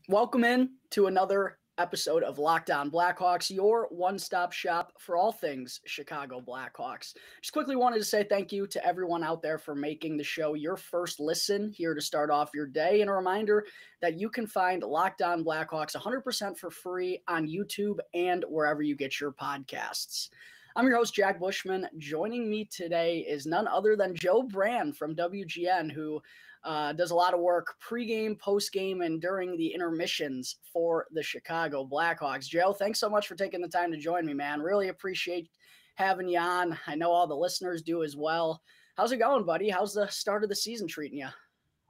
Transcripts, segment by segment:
Welcome in to another episode of Locked On Blackhawks, your one-stop shop for all things Chicago Blackhawks. Just quickly wanted to say thank you to everyone out there for making the show your first listen here to start off your day. And a reminder that you can find Locked On Blackhawks 100% for free on YouTube and wherever you get your podcasts. I'm your host, Jack Bushman. Joining me today is none other than Joe Brand from WGN, who does a lot of work pregame, postgame, and during the intermissions for the Chicago Blackhawks. Joe, thanks so much for taking the time to join me, man. Really appreciate having you on. I know all the listeners do as well. How's it going, buddy? How's the start of the season treating you?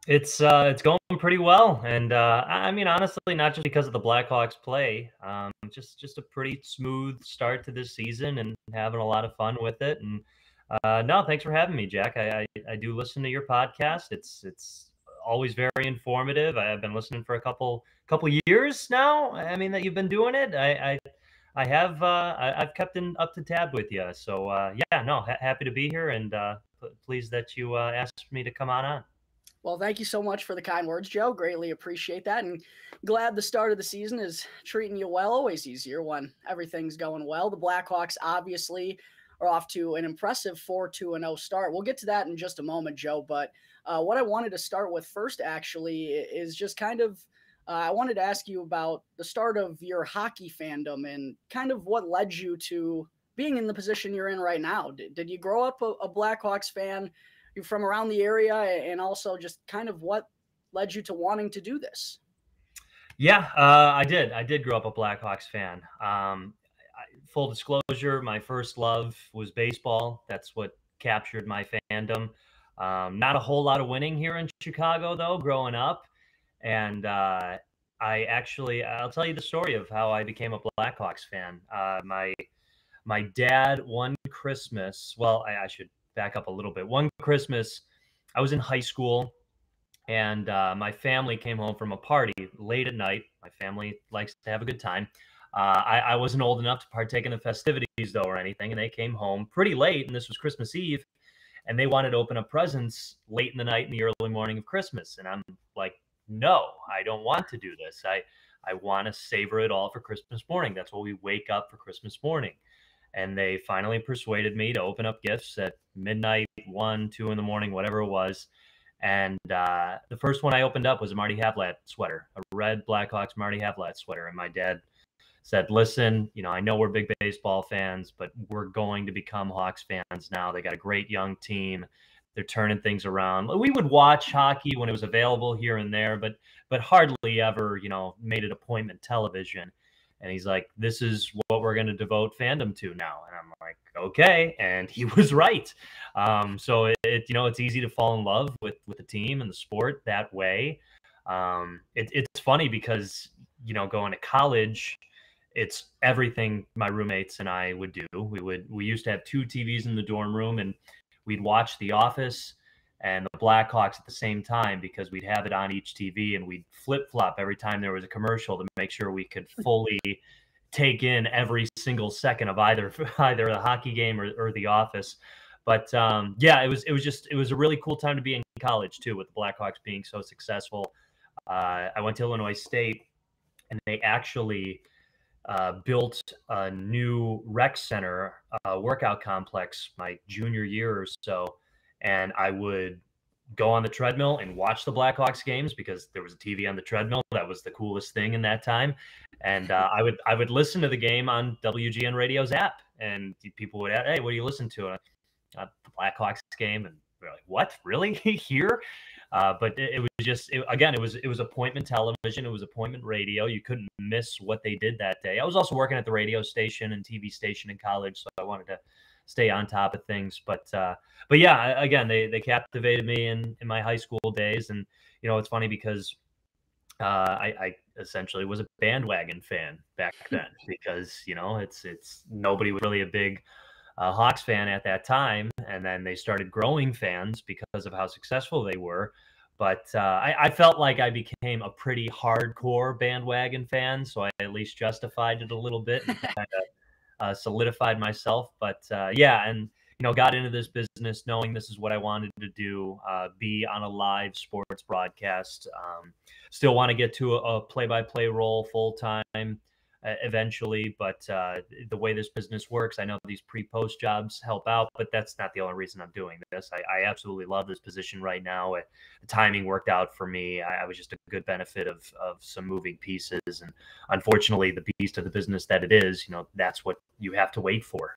It's going pretty well, and I mean, honestly, not just because of the Blackhawks play, just a pretty smooth start to this season, and having a lot of fun with it. And no, thanks for having me, Jack. I do listen to your podcast. It's always very informative. I've been listening for a couple years now. I mean, that you've been doing it. I've kept up to tab with you. So yeah, no, happy to be here, and pleased that you asked me to come on. Well, thank you so much for the kind words, Joe. Greatly appreciate that. And glad the start of the season is treating you well. Always easier when everything's going well. The Blackhawks obviously are off to an impressive 4-2-0 start. We'll get to that in just a moment, Joe. But what I wanted to start with first, actually, is just kind of I wanted to ask you about the start of your hockey fandom and kind of what led you to being in the position you're in right now. Did you grow up a Blackhawks fan? You're from around the area, and also just kind of what led you to wanting to do this? Yeah, I did. I did grow up a Blackhawks fan. Full disclosure, my first love was baseball. That's what captured my fandom. Not a whole lot of winning here in Chicago, though, growing up. And I'll tell you the story of how I became a Blackhawks fan. My dad, one Christmas, well, I should back up a little bit. One Christmas, I was in high school, and my family came home from a party late at night. My family likes to have a good time. I wasn't old enough to partake in the festivities, though, or anything, and they came home pretty late, and this was Christmas Eve, and they wanted to open up presents late in the night and the early morning of Christmas. And I'm like, no, I don't want to do this. I want to savor it all for Christmas morning. That's what we wake up for Christmas morning. And they finally persuaded me to open up gifts at midnight, 1, 2 in the morning, whatever it was. And the first one I opened up was a Marty Havlat sweater, a red Blackhawks Marty Havlat sweater. And my dad said, listen, I know we're big baseball fans, but we're going to become Hawks fans now. They got a great young team. They're turning things around. We would watch hockey when it was available here and there, but hardly ever, made it appointment television. And he's like, this is what we're going to devote fandom to now. And I'm like, okay. And he was right. So it's easy to fall in love with the team and the sport that way. It's funny because, going to college, it's everything my roommates and I would do. We used to have 2 TVs in the dorm room, and we'd watch The Office and the Blackhawks at the same time because we'd have it on each TV, and we'd flip-flop every time there was a commercial to make sure we could fully take in every single second of either the hockey game or The Office. But yeah, it was a really cool time to be in college too, with the Blackhawks being so successful. I went to Illinois State, and they actually built a new rec center, workout complex my junior year or so. And I would go on the treadmill and watch the Blackhawks games because there was a TV on the treadmill. That was the coolest thing in that time. And I would listen to the game on WGN Radio's app, and people would ask, hey, what do you listen to? The Blackhawks game. And we're like, what? Really? Here? But it was appointment television. It was appointment radio. You couldn't miss what they did that day. I was also working at the radio station and TV station in college, so I wanted to stay on top of things. But yeah, again, they captivated me in my high school days. And, it's funny because I essentially was a bandwagon fan back then because, it's nobody was really a big Hawks fan at that time. And then they started growing fans because of how successful they were. But I felt like I became a pretty hardcore bandwagon fan, so I at least justified it a little bit and kind of solidified myself. But yeah, and got into this business knowing this is what I wanted to do, be on a live sports broadcast. Still want to get to a play-by-play role full-time eventually, but the way this business works, I know these pre-post jobs help out, but that's not the only reason I'm doing this. I absolutely love this position right now. The timing worked out for me. I was just a good benefit of some moving pieces, and unfortunately, the beast of the business that it is, that's what you have to wait for.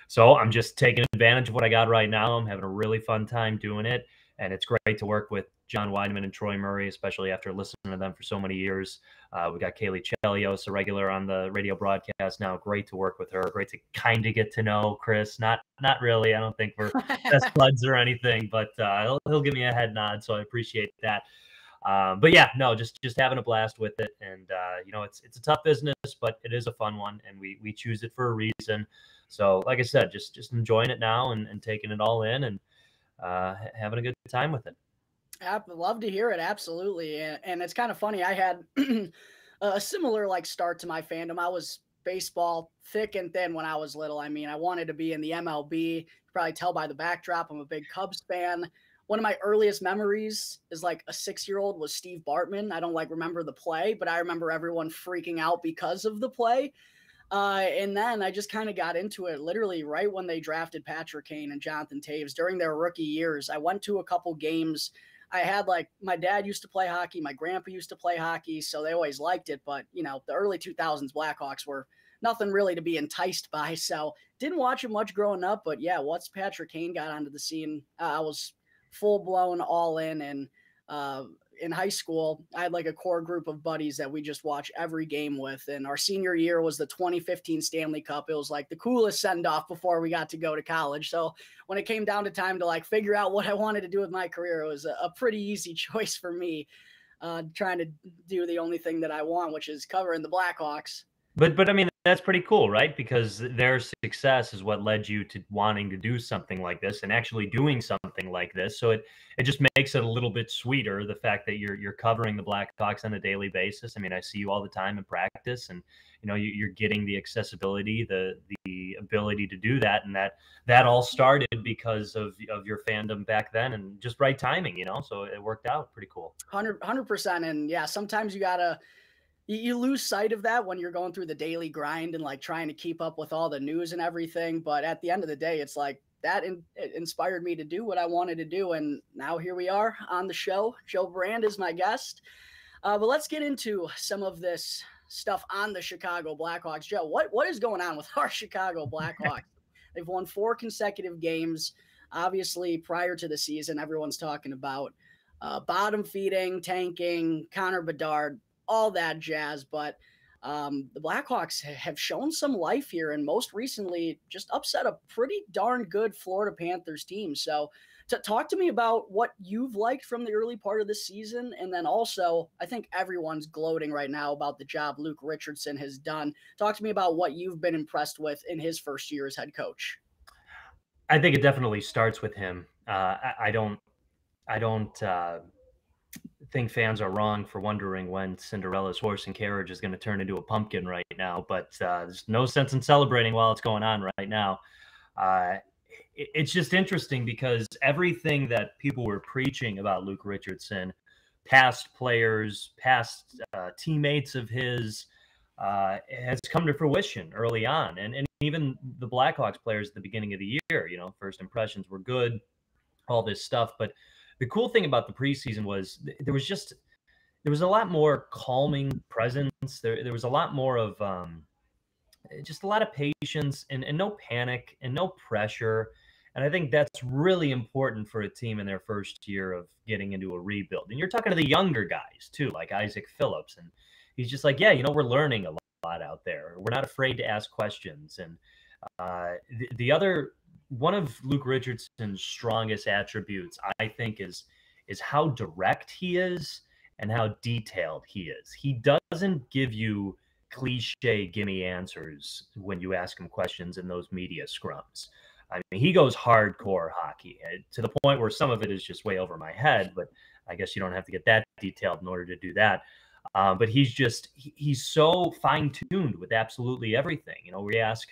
So I'm just taking advantage of what I got right now. I'm having a really fun time doing it. And it's great to work with John Weideman and Troy Murray, especially after listening to them for so many years. We got Kaylee Chelios, a regular on the radio broadcast now. Great to work with her. Great to kind of get to know Chris. Not really. I don't think we're best buds or anything, but he'll give me a head nod, so I appreciate that. But yeah, no, just having a blast with it. And, it's a tough business, but it is a fun one, and we choose it for a reason. So like I said, just enjoying it now and taking it all in and having a good time with it. I'd love to hear it. Absolutely. And it's kind of funny. I had a similar start to my fandom. I was baseball thick and thin when I was little. I mean, I wanted to be in the MLB. You can probably tell by the backdrop. I'm a big Cubs fan. One of my earliest memories is a 6-year-old was Steve Bartman. I don't remember the play, but I remember everyone freaking out because of the play. And then I just kind of got into it literally right when they drafted Patrick Kane and Jonathan Toews during their rookie years. I went to a couple games. I had my dad used to play hockey. My grandpa used to play hockey, so they always liked it. But, the early 2000s Blackhawks were nothing really to be enticed by. So didn't watch it much growing up. But yeah, once Patrick Kane got onto the scene, I was full blown all in. And in high school, I had a core group of buddies that we just watch every game with. And our senior year was the 2015 Stanley Cup. It was the coolest send off before we got to go to college. So when it came down to time to figure out what I wanted to do with my career, it was a pretty easy choice for me, trying to do the only thing that I want, which is covering the Blackhawks. But I mean, that's pretty cool, right? Because their success is what led you to wanting to do something like this and actually doing something like this. So it just makes it a little bit sweeter, the fact that you're covering the Blackhawks on a daily basis. I mean, I see you all the time in practice, and you're getting the accessibility, the ability to do that, and that all started because of your fandom back then, and just right timing, So it worked out pretty cool. 100%. And yeah, sometimes you lose sight of that when you're going through the daily grind and trying to keep up with all the news and everything. But at the end of the day, it's that it inspired me to do what I wanted to do. And now here we are on the show. Joe Brand is my guest. But let's get into some of this stuff on the Chicago Blackhawks. Joe, what is going on with our Chicago Blackhawks? They've won 4 consecutive games. Obviously, prior to the season, everyone's talking about bottom feeding, tanking, Connor Bedard, all that jazz. But the Blackhawks have shown some life here, and most recently just upset a pretty darn good Florida Panthers team. So talk to me about what you've liked from the early part of the season. And then also, I think everyone's gloating right now about the job Luke Richardson has done. Talk to me about what you've been impressed with in his first year as head coach. I think it definitely starts with him. I don't think fans are wrong for wondering when Cinderella's horse and carriage is going to turn into a pumpkin right now, but there's no sense in celebrating while it's going on right now. It's just interesting because everything that people were preaching about Luke Richardson, past players, past teammates of his, has come to fruition early on. And even the Blackhawks players at the beginning of the year, first impressions were good, all this stuff. But the cool thing about the preseason was there was a lot more calming presence. There was a lot more of just a lot of patience and no panic and no pressure. And I think that's really important for a team in their first year of getting into a rebuild. And you're talking to the younger guys too, like Isaac Phillips. And he's just we're learning a lot out there. We're not afraid to ask questions. And the other one of Luke Richardson's strongest attributes, I think, is how direct he is and how detailed he is. He doesn't give you cliche gimme answers when you ask him questions in those media scrums. I mean, he goes hardcore hockey to the point where some of it is just way over my head, but I guess you don't have to get that detailed in order to do that. But he's so fine-tuned with absolutely everything. We ask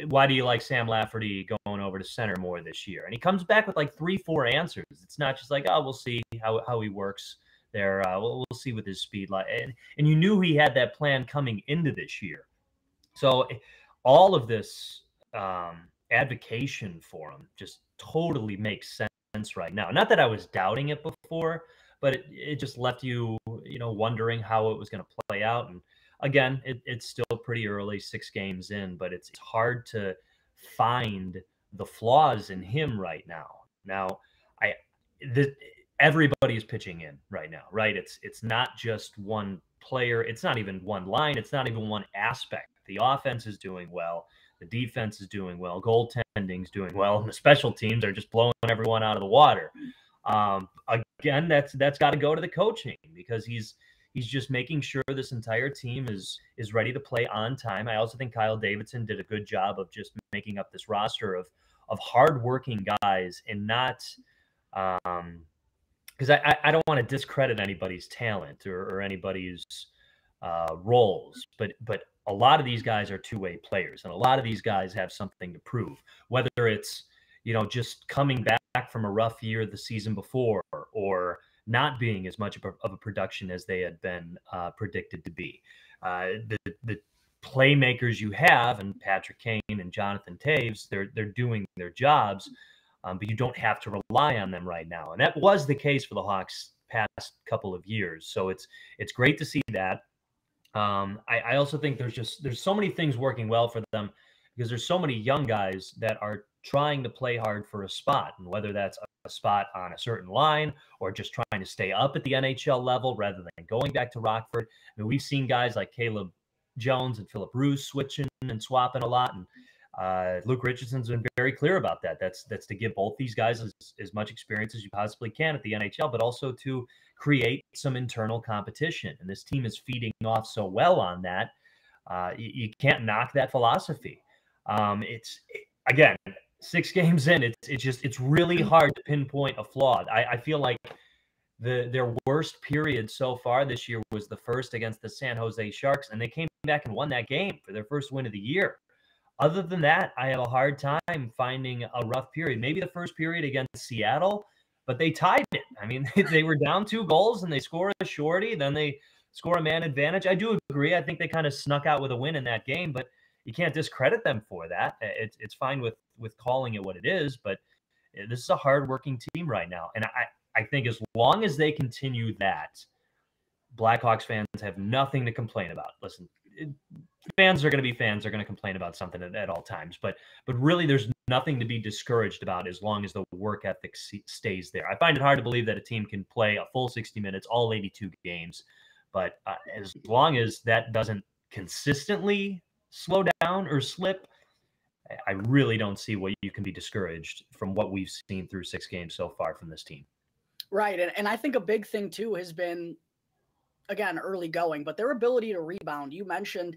Why do you like Sam Lafferty going over to center more this year? And he comes back with like 3-4 answers. It's not just like, oh, we'll see how he works there. We'll see with his speed. And you knew he had that plan coming into this year. So all of this advocation for him just totally makes sense right now. Not that I was doubting it before, but it just left you wondering how it was going to play out. And again, it's still pretty early, 6 games in, but it's hard to find the flaws in him right now. Now, everybody is pitching in right now, right? It's not just one player. It's not even one line. It's not even one aspect. The offense is doing well. The defense is doing well. Goaltending is doing well. And the special teams are just blowing everyone out of the water. Again, that's got to go to the coaching, because he's just making sure this entire team is ready to play on time. I also think Kyle Davidson did a good job of just making up this roster of hardworking guys, and not because I don't want to discredit anybody's talent or anybody's roles, but a lot of these guys are two-way players, and a lot of these guys have something to prove, whether it's just coming back from a rough year the season before, or not being as much of a production as they had been predicted to be. The playmakers you have, and Patrick Kane and Jonathan Toews, they're doing their jobs, but you don't have to rely on them right now. And that was the case for the Hawks past couple of years. So it's great to see that. I also think there's so many things working well for them, because there's so many young guys that are trying to play hard for a spot, and whether that's a spot on a certain line or just trying to stay up at the NHL level rather than going back to Rockford. I mean, we've seen guys like Caleb Jones and Philip Roos switching and swapping a lot, and Luke Richardson's been very clear about that. That's to give both these guys as much experience as you possibly can at the NHL, but also to create some internal competition. And this team is feeding off so well on that. You can't knock that philosophy. Again, 6 games in, it's really hard to pinpoint a flaw. I feel like their worst period so far this year was the first against the San Jose Sharks, and they came back and won that game for their first win of the year. Other than that, I have a hard time finding a rough period. Maybe the first period against Seattle, but they tied it. I mean, they were down 2 goals and they score a shorty, then they score a man advantage. I do agree. I think they kind of snuck out with a win in that game, but you can't discredit them for that. It's fine with calling it what it is, but this is a hardworking team right now. And I think as long as they continue that, Blackhawks fans have nothing to complain about. Listen, fans are going to be fans. They're going to complain about something at all times, but really there's nothing to be discouraged about as long as the work ethic stays there. I find it hard to believe that a team can play a full 60 minutes, all 82 games, but as long as that doesn't consistently slow down or slip, I really don't see what you can be discouraged from what we've seen through 6 games so far from this team. Right. And I think a big thing too has been, again, early going, but their ability to rebound. You mentioned,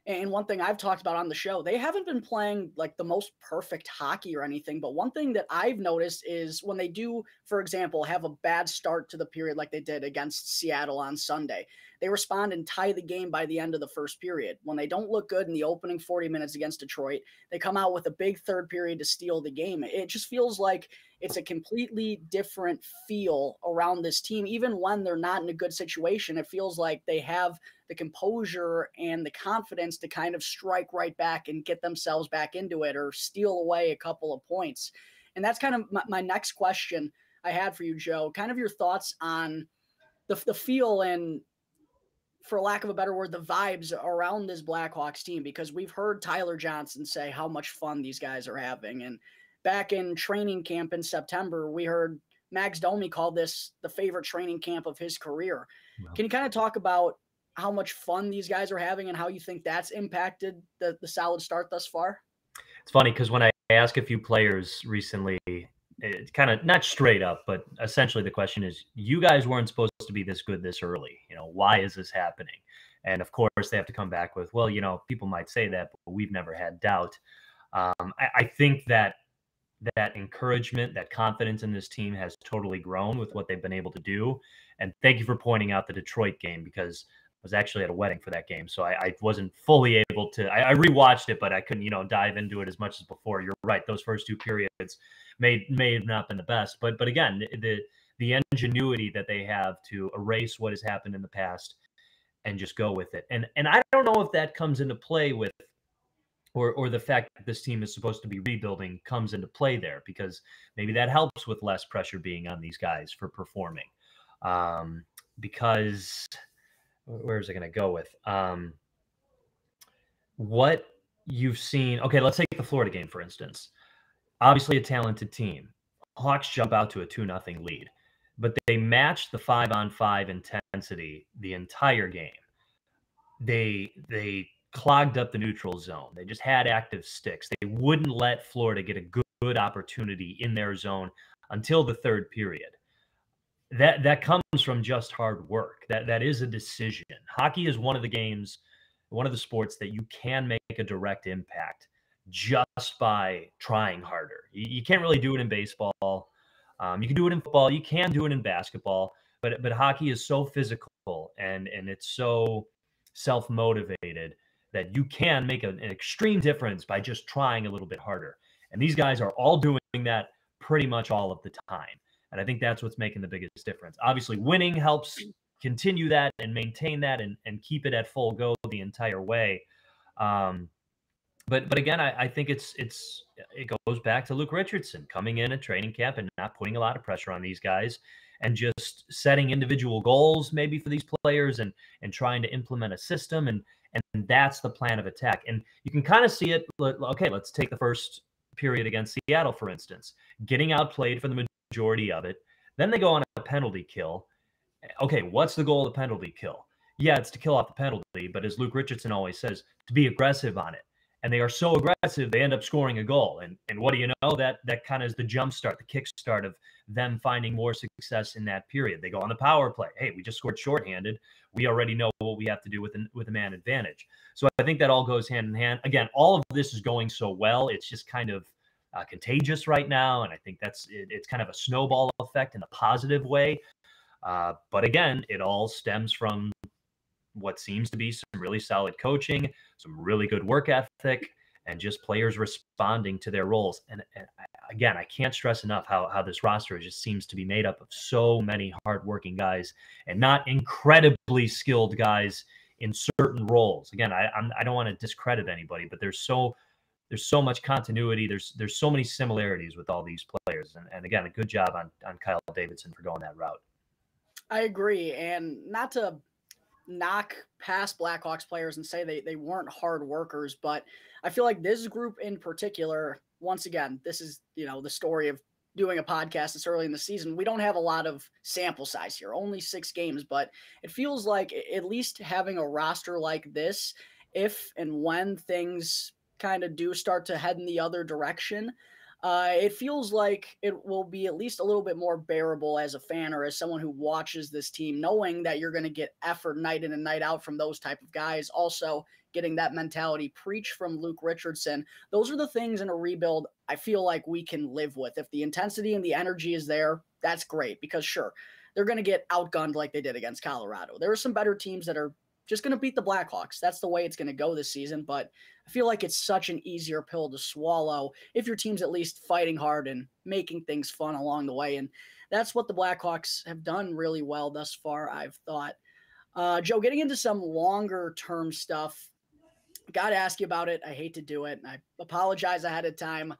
and one thing I've talked about on the show, they haven't been playing like the most perfect hockey or anything. But one thing that I've noticed is when they do, for example, have a bad start to the period like they did against Seattle on Sunday, they respond and tie the game by the end of the first period. When they don't look good in the opening 40 minutes against Detroit, they come out with a big third period to steal the game. It just feels like it's a completely different feel around this team. Even when they're not in a good situation, it feels like they have the composure and the confidence to kind of strike right back and get themselves back into it or steal away a couple of points. And that's kind of my next question I had for you, Joe. Kind of your thoughts on the feel and, for lack of a better word, the vibes around this Blackhawks team, because we've heard Tyler Johnson say how much fun these guys are having. And back in training camp in September, we heard Max Domi call this the favorite training camp of his career. Wow. Can you kind of talk about how much fun these guys are having and how you think that's impacted the solid start thus far? It's funny because when I ask a few players recently, it's kind of not straight up, but essentially the question is, you guys weren't supposed to be this good this early. Why is this happening? And of course they have to come back with, well, people might say that, but we've never had doubt. I think that encouragement, that confidence in this team has totally grown with what they've been able to do. And thank you for pointing out the Detroit game, because was actually at a wedding for that game, so I wasn't fully able to. I rewatched it, but I couldn't, dive into it as much as before. You're right; those first two periods may have not been the best, but again, the ingenuity that they have to erase what has happened in the past and just go with it. And I don't know if that comes into play with, or the fact that this team is supposed to be rebuilding comes into play there, because maybe that helps with less pressure being on these guys for performing. Because where is it going to go with what you've seen? Okay, let's take the Florida game, for instance. Obviously a talented team. Hawks jump out to a 2-0 lead, but they matched the 5-on-5 intensity the entire game. They clogged up the neutral zone. They just had active sticks. They wouldn't let Florida get a good opportunity in their zone until the third period. That comes from just hard work. That is a decision. Hockey is one of the games, one of the sports that you can make a direct impact just by trying harder. You can't really do it in baseball. You can do it in football. You can do it in basketball. But hockey is so physical and it's so self-motivated that you can make an extreme difference by just trying a little bit harder. And these guys are all doing that pretty much all of the time. And I think that's what's making the biggest difference. Obviously, winning helps continue that and maintain that and keep it at full go the entire way. But again, I think it goes back to Luke Richardson coming in at training camp and not putting a lot of pressure on these guys and just setting individual goals maybe for these players and trying to implement a system. And that's the plan of attack. And you can kind of see it. Okay, let's take the first period against Seattle, for instance, getting outplayed for the majority of it. Then they go on a penalty kill. Okay, what's the goal of the penalty kill? Yeah, it's to kill off the penalty, but as Luke Richardson always says, to be aggressive on it. And they are so aggressive, they end up scoring a goal. And what do you know? That kind of is the jump start, the kick start of them finding more success in that period. They go on the power play. Hey, we just scored shorthanded. We already know what we have to do with a man advantage. So I think that all goes hand in hand. Again, all of this is going so well. It's just kind of contagious right now. And I think it's kind of a snowball effect in a positive way. But again, it all stems from what seems to be some really solid coaching, some really good work ethic, and just players responding to their roles. And again, I can't stress enough how this roster just seems to be made up of so many hardworking guys and not incredibly skilled guys in certain roles. Again, I don't want to discredit anybody, but there's so much continuity. There's so many similarities with all these players. And again, a good job on Kyle Davidson for going that route. I agree. And not to knock past Blackhawks players and say they weren't hard workers, but I feel like this group in particular, once again, this is, the story of doing a podcast this early in the season. We don't have a lot of sample size here, only 6 games, but it feels like at least having a roster like this, if and when things kind of do start to head in the other direction, it feels like it will be at least a little bit more bearable as a fan or as someone who watches this team, knowing that you're going to get effort night in and night out from those type of guys. Also getting that mentality preach from Luke Richardson. Those are the things in a rebuild I feel like we can live with. If the intensity and the energy is there, that's great, because sure, they're going to get outgunned like they did against Colorado. There are some better teams that are just going to beat the Blackhawks. That's the way it's going to go this season. But I feel like it's such an easier pill to swallow if your team's at least fighting hard and making things fun along the way. And that's what the Blackhawks have done really well thus far, I've thought. Joe, getting into some longer term stuff, got to ask you about it. I hate to do it. And I apologize ahead of time.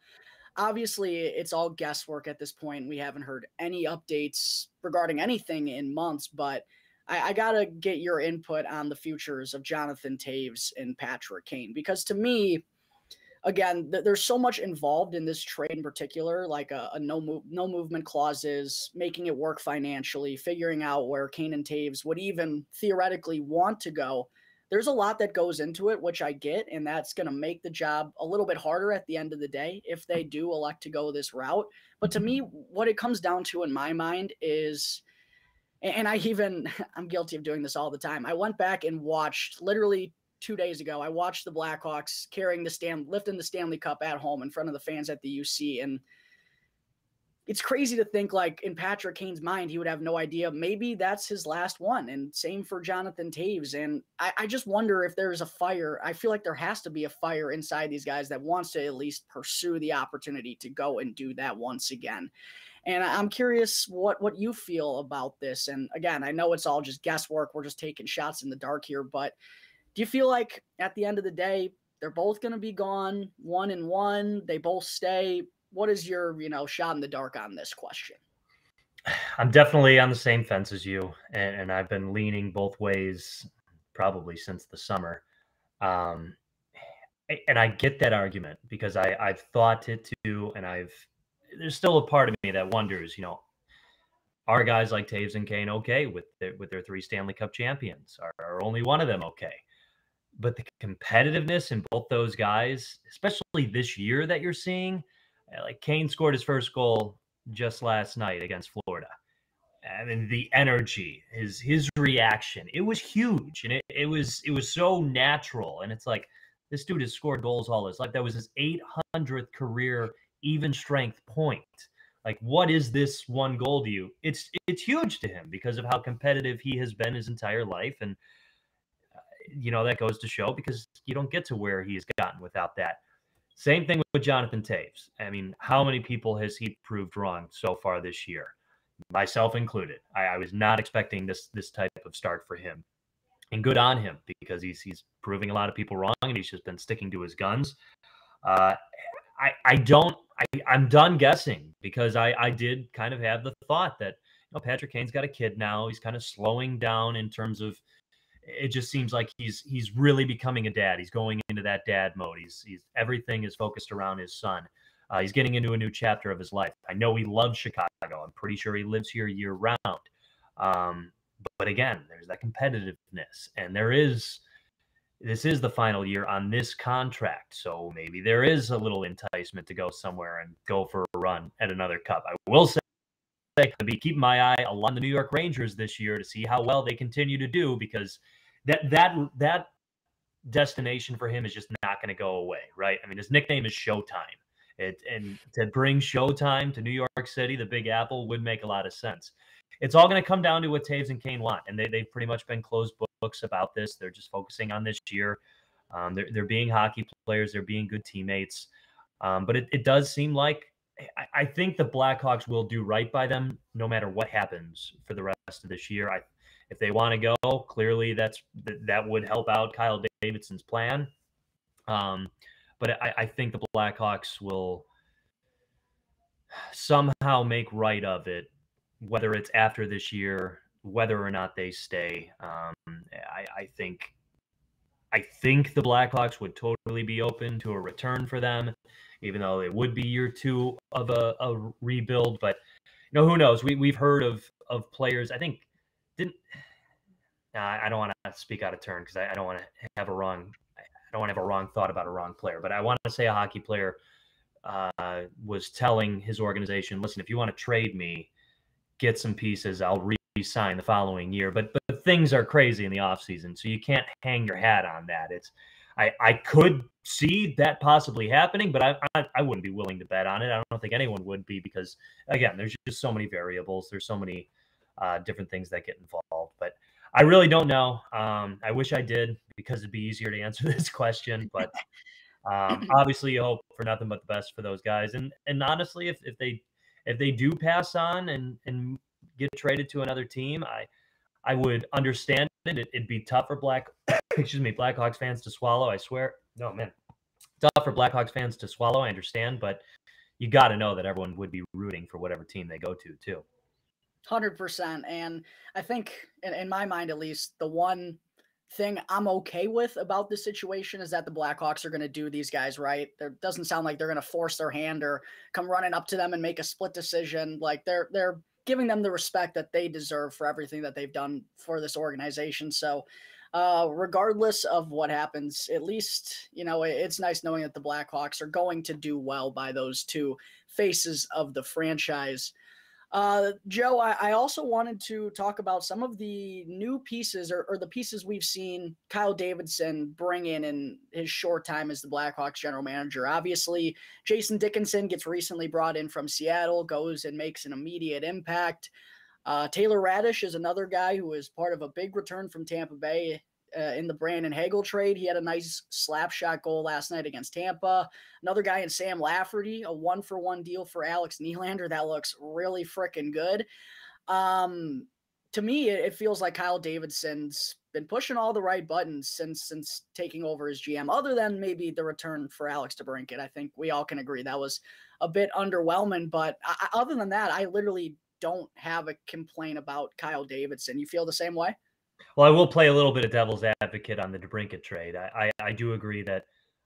Obviously, it's all guesswork at this point. We haven't heard any updates regarding anything in months, but I got to get your input on the futures of Jonathan Toews and Patrick Kane, because to me, again, there's so much involved in this trade in particular, like a no movement clauses, making it work financially, figuring out where Kane and Toews would even theoretically want to go. There's a lot that goes into it, which I get, and that's going to make the job a little bit harder at the end of the day if they do elect to go this route. But to me, what it comes down to in my mind is, and I'm guilty of doing this all the time, I went back and watched, literally 2 days ago, I watched the Blackhawks lifting the Stanley Cup at home in front of the fans at the UC. And it's crazy to think, like, in Patrick Kane's mind, he would have no idea. Maybe that's his last one. And same for Jonathan Toews. And I just wonder if there's a fire. I feel like there has to be a fire inside these guys that wants to at least pursue the opportunity to go and do that once again. And I'm curious what you feel about this. And again, I know it's all just guesswork. We're just taking shots in the dark here. But do you feel like at the end of the day, they're both going to be gone 1-1? They both stay? What is your, shot in the dark on this question? I'm definitely on the same fence as you, and I've been leaning both ways probably since the summer. And I get that argument because I've thought it too, and there's still a part of me that wonders, are guys like Toews and Kane okay with their 3 Stanley Cup champions? Are only one of them okay? But the competitiveness in both those guys, especially this year that you're seeing, like Kane scored his first goal just last night against Florida. I mean, the energy, his reaction, it was huge. And it was so natural. And it's like, this dude has scored goals all his life. That was his 800th career even strength point. Like, what is this one goal to you? It's huge to him because of how competitive he has been his entire life. And, that goes to show because you don't get to where he's gotten without that. Same thing with Jonathan Toews. I mean, how many people has he proved wrong so far this year? Myself included. I was not expecting this type of start for him. And good on him because he's proving a lot of people wrong and he's just been sticking to his guns. I'm done guessing because I did kind of have the thought that, Patrick Kane's got a kid now. He's kind of slowing down in terms of, it just seems like he's really becoming a dad. He's going into that dad mode. He's everything is focused around his son. He's getting into a new chapter of his life. I know he loves Chicago. I'm pretty sure he lives here year round. But again, there's that competitiveness, and this is the final year on this contract. So maybe there is a little enticement to go somewhere and go for a run at another cup. I will say, I'll be keeping my eye on the New York Rangers this year to see how well they continue to do, because that destination for him is just not going to go away, right? I mean, his nickname is Showtime. And to bring Showtime to New York City, the Big Apple, would make a lot of sense. It's all going to come down to what Toews and Kane want, and they've pretty much been closed books about this. They're just focusing on this year. They're being hockey players. They're being good teammates. But it does seem like I think the Blackhawks will do right by them no matter what happens for the rest of this year. If they want to go, clearly that would help out Kyle Davidson's plan. But I think the Blackhawks will somehow make right of it, whether it's after this year, whether or not they stay. I think the Blackhawks would totally be open to a return for them, even though it would be year 2 of a rebuild. But who knows? We've heard of players. I think I don't want to speak out of turn because I don't want to have a wrong. I don't want to have a wrong thought about a wrong player. But I want to say a hockey player was telling his organization, "Listen, if you want to trade me, get some pieces. I'll re-sign the following year." But things are crazy in the offseason, so you can't hang your hat on that. I could see that possibly happening, but I wouldn't be willing to bet on it. I don't think anyone would be because, again, there's just so many variables. There's so many different things that get involved. But I really don't know. I wish I did because it'd be easier to answer this question. But obviously, you hope for nothing but the best for those guys. And honestly, if they do pass on and get traded to another team, I would understand it. It'd be tough for Blackhawks fans to swallow. I swear. No, man. Tough for Blackhawks fans to swallow. I understand, but you got to know that everyone would be rooting for whatever team they go to, too. 100%. And I think, in my mind at least, the one thing I'm okay with about this situation is that the Blackhawks are going to do these guys right. There doesn't sound like they're going to force their hand or come running up to them and make a split decision. Like they're giving them the respect that they deserve for everything that they've done for this organization. So regardless of what happens, at least, it's nice knowing that the Blackhawks are going to do well by those two faces of the franchise. Joe, I also wanted to talk about some of the new pieces or the pieces we've seen Kyle Davidson bring in his short time as the Blackhawks general manager. Obviously, Jason Dickinson gets recently brought in from Seattle, goes and makes an immediate impact. Taylor Radish is another guy who is part of a big return from Tampa Bay in the Brandon Hagel trade. He had a nice slap shot goal last night against Tampa. Another guy in Sam Lafferty, a 1-for-1 deal for Alex Nylander. That looks really freaking good. To me, it feels like Kyle Davidson's been pushing all the right buttons since taking over as GM, other than maybe the return for Alex DeBrincat. I think we all can agree that was a bit underwhelming, but other than that, I literally don't have a complaint about Kyle Davidson. You feel the same way? Well, I will play a little bit of devil's advocate on the DeBrincat trade. I do agree that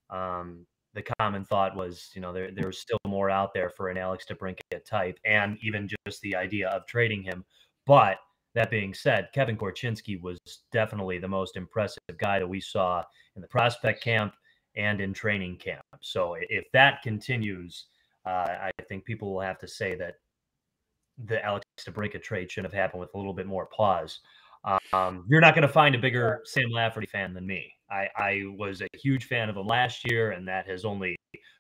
the common thought was, there's still more out there for an Alex DeBrincat type, and even just the idea of trading him. But that being said, Kevin Korchinski was definitely the most impressive guy that we saw in the prospect camp and in training camp. So if that continues, I think people will have to say that the Alex DeBrincat trade should have happened with a little bit more pause. You're not going to find a bigger Sam Lafferty fan than me. I was a huge fan of him last year, and that has only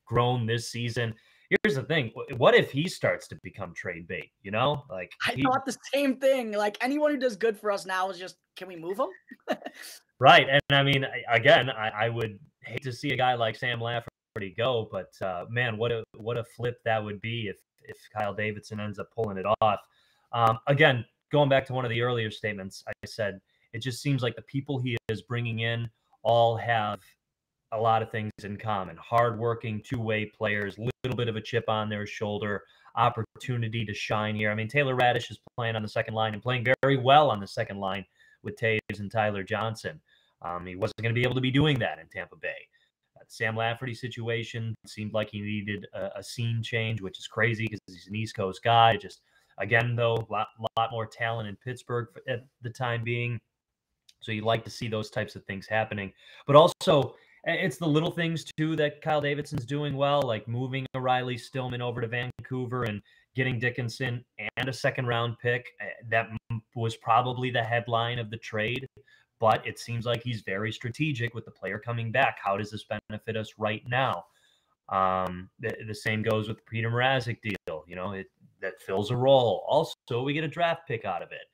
grown this season. Here's the thing. What if he starts to become trade bait? I thought the same thing. Like, anyone who does good for us now is just, can we move him? Right. And I mean, again, I would hate to see a guy like Sam Lafferty go, but man, what a flip that would be if Kyle Davidson ends up pulling it off. Again, going back to one of the earlier statements, I said, it just seems like the people he is bringing in all have a lot of things in common. Hardworking, two-way players, little bit of a chip on their shoulder, opportunity to shine here. I mean, Taylor Radish is playing on the second line and playing very well on the second line with Toews and Tyler Johnson. He wasn't going to be able to be doing that in Tampa Bay. Sam Lafferty situation seemed like he needed a scene change, which is crazy because he's an East Coast guy. Just, again, though, a lot more talent in Pittsburgh at the time being. So you like to see those types of things happening. But also, it's the little things, too, that Kyle Davidson's doing well, like moving O'Reilly Stillman over to Vancouver and getting Dickinson and a second-round pick. That was probably the headline of the trade, but it seems like he's very strategic with the player coming back. How does this benefit us right now? The same goes with the Peter Mrazek deal. That fills a role. Also, we get a draft pick out of it.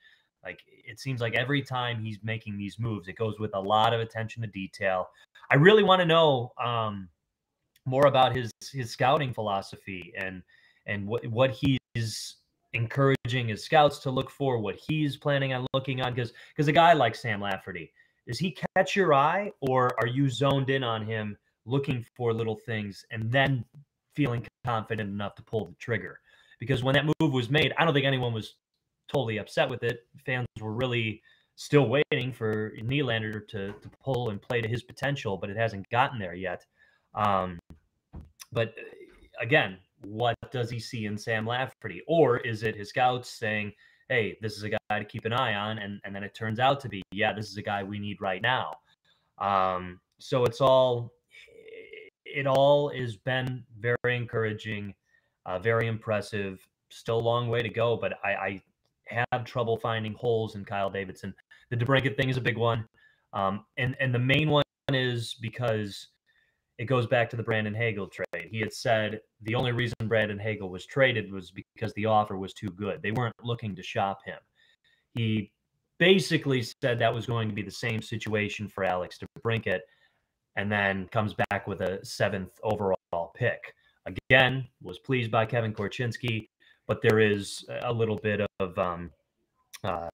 Like, it seems like every time he's making these moves, it goes with a lot of attention to detail. I really want to know more about his scouting philosophy and what he's encouraging his scouts to look for, what he's planning on looking on. Because a guy like Sam Lafferty, does he catch your eye, or are you zoned in on him looking for little things and then feeling confident enough to pull the trigger? Because when that move was made, I don't think anyone was totally upset with it. Fans were really still waiting for Nylander to pull and play to his potential, but it hasn't gotten there yet. But again, what does he see in Sam Lafferty? Or is it his scouts saying, hey, this is a guy to keep an eye on, and then it turns out to be, yeah, this is a guy we need right now. So it all has been very encouraging, very impressive. Still a long way to go, but I have trouble finding holes in Kyle Davidson. The DeBrincat thing is a big one. And the main one is because it goes back to the Brandon Hagel trade. He had said the only reason Brandon Hagel was traded was because the offer was too good. They weren't looking to shop him. He basically said that was going to be the same situation for Alex DeBrincat, and then comes back with a 7th overall pick. Again, was pleased by Kevin Korchinski, but there is a little bit of I want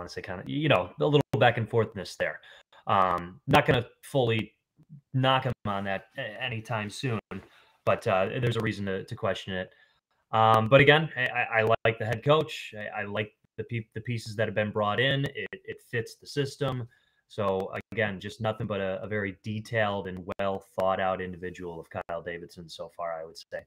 to say kind of, a little back and forthness there. Not going to fully knock him on that anytime soon, but there's a reason to question it. But again, I like the head coach. I like the pieces that have been brought in. It fits the system. So again, just nothing but a very detailed and well thought out individual of Kyle Davidson so far, I would say.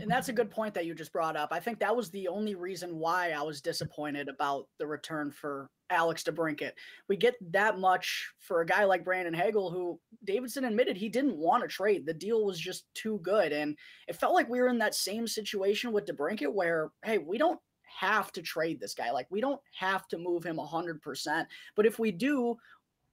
And that's a good point that you just brought up. I think that was the only reason why I was disappointed about the return for Alex DeBrincat. We get that much for a guy like Brandon Hagel, who Davidson admitted he didn't want to trade. The deal was just too good. And it felt like we were in that same situation with DeBrincat where, hey, we don't have to trade this guy. Like, we don't have to move him 100%. But if we do,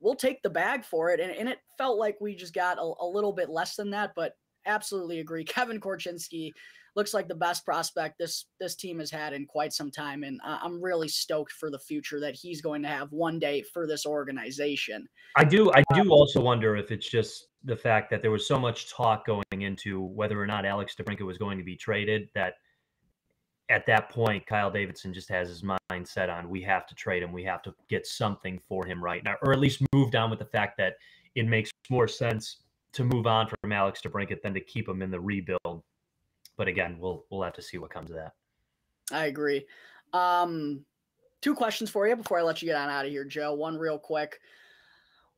we'll take the bag for it. And it felt like we just got a little bit less than that. But absolutely agree. Kevin Korchinski looks like the best prospect this team has had in quite some time, and I'm really stoked for the future that he's going to have one day for this organization. I do also wonder if it's just the fact that there was so much talk going into whether or not Alex DeBrincat was going to be traded that at that point, Kyle Davidson just has his mind set on we have to trade him. We have to get something for him right now, or at least move down with the fact that it makes more sense to move on from Alex DeBrincat than to keep him in the rebuild. But again, we'll have to see what comes of that. I agree. 2 questions for you before I let you get on out of here, Joe. One real quick.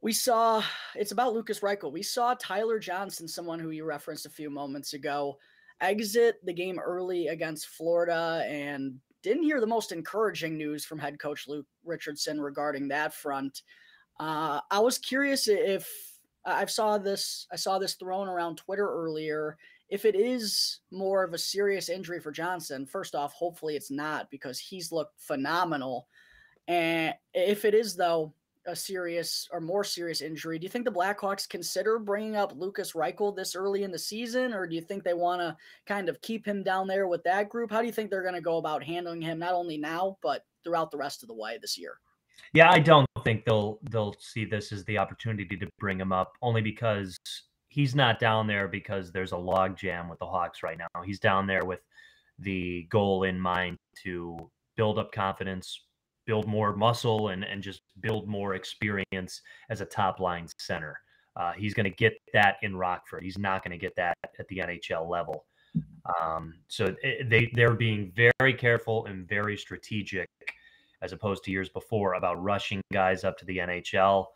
It's about Lukas Reichel. We saw Tyler Johnson, someone who you referenced a few moments ago, exit the game early against Florida, and didn't hear the most encouraging news from head coach Luke Richardson regarding that front. I was curious if I saw this thrown around Twitter earlier. If it is more of a serious injury for Johnson, first off, hopefully it's not, because he's looked phenomenal. And if it is, though, a serious or more serious injury, do you think the Blackhawks consider bringing up Lukas Reichel this early in the season, or do you think they want to kind of keep him down there with that group? How do you think they're going to go about handling him, not only now, but throughout the rest of the way this year? Yeah, I don't think they'll see this as the opportunity to bring him up, only because he's not down there because there's a log jam with the Hawks right now. He's down there with the goal in mind to build up confidence, build more muscle, and just build more experience as a top line center. He's going to get that in Rockford. He's not going to get that at the NHL level. So they're being very careful and very strategic, as opposed to years before, about rushing guys up to the NHL.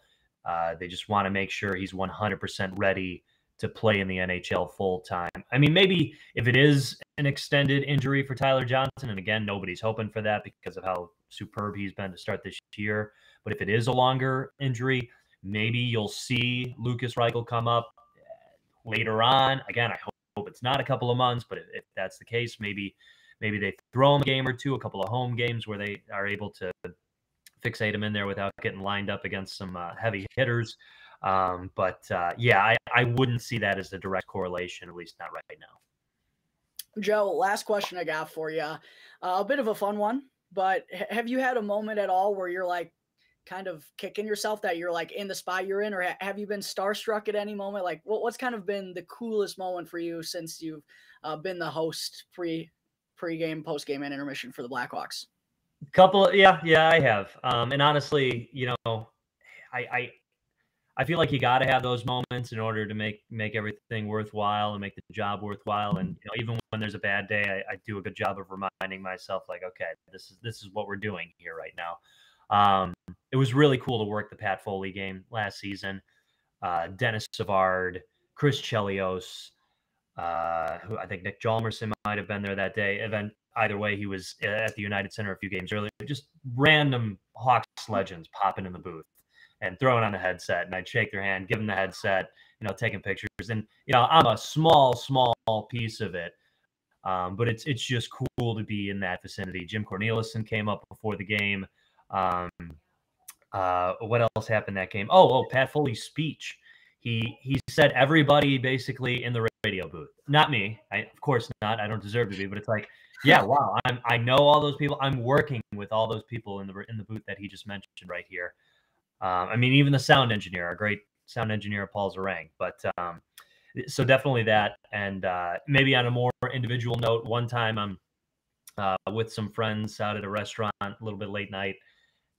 They just want to make sure he's 100% ready to play in the NHL full time. I mean, maybe if it is an extended injury for Tyler Johnson, and again, nobody's hoping for that because of how superb he's been to start this year. But if it is a longer injury, maybe you'll see Lukas Reichel come up later on. Again, I hope it's not a couple of months, but if that's the case, maybe they throw him a game or two, a couple of home games where they are able to fixate him in there without getting lined up against some heavy hitters. Yeah, I wouldn't see that as a direct correlation, at least not right now. Joe, last question I got for you. A bit of a fun one, but have you had a moment at all where you're like kind of kicking yourself that you're like in the spot you're in, or have you been starstruck at any moment? Like what's kind of been the coolest moment for you since you've been the host pre-game, post-game, and intermission for the Blackhawks? Yeah, I have. And honestly, I feel like you got to have those moments in order to make everything worthwhile and make the job worthwhile. And even when there's a bad day, I do a good job of reminding myself, like, okay, this is what we're doing here right now. It was really cool to work the Pat Foley game last season. Dennis Savard, Chris Chelios, who I think Nick Jalmerson might have been there that day. Either way, he was at the United Center a few games earlier. Just random Hawks legends popping in the booth and throwing on the headset, and I'd shake their hand, give them the headset, taking pictures. And, I'm a small piece of it. But it's just cool to be in that vicinity. Jim Cornelison came up before the game. What else happened that game? Oh, Pat Foley's speech. He said everybody basically in the radio booth. Not me. Of course not. I don't deserve to be, but it's like, yeah, wow. I know all those people. I'm working with all those people in the booth that he just mentioned right here. I mean, even the sound engineer, our great sound engineer, Paul Zarang. But so definitely that. And maybe on a more individual note, one time I'm with some friends out at a restaurant a little bit late night,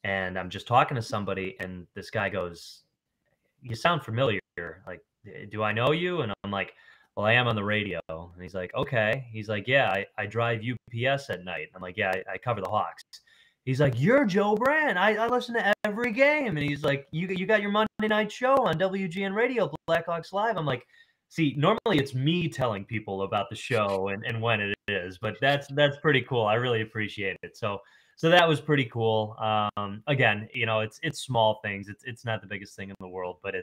and I'm just talking to somebody, and this guy goes, "You sound familiar. Like, do I know you?" And I'm like, "Well, I am on the radio." And he's like, "Okay." He's like, "Yeah, I drive UPS at night." I'm like, "Yeah, I cover the Hawks." He's like, "You're Joe Brand. I listen to every game." And he's like, you got your Monday night show on WGN Radio, Blackhawks Live." I'm like, See, normally it's me telling people about the show and when it is, but that's pretty cool. I really appreciate it. So that was pretty cool. Again, it's small things. It's not the biggest thing in the world, but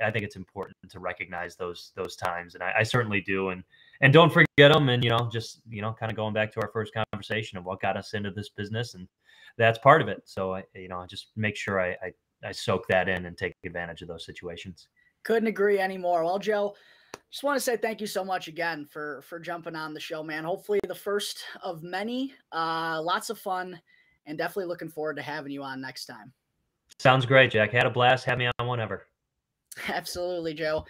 I think it's important to recognize those times, and I certainly do. And don't forget them. And just kind of going back to our first conversation of what got us into this business, and that's part of it. So I just make sure I soak that in and take advantage of those situations. Couldn't agree anymore. Well, Joe, just want to say thank you so much again for jumping on the show, man. Hopefully the first of many. Lots of fun, and definitely looking forward to having you on next time. Sounds great, Jack. Had a blast. Have me on whenever. Absolutely, Joe.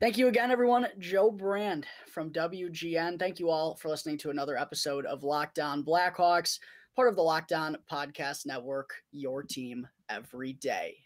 Thank you again, everyone. Joe Brand from WGN. Thank you all for listening to another episode of Locked On Blackhawks, part of the Locked On Podcast Network, your team every day.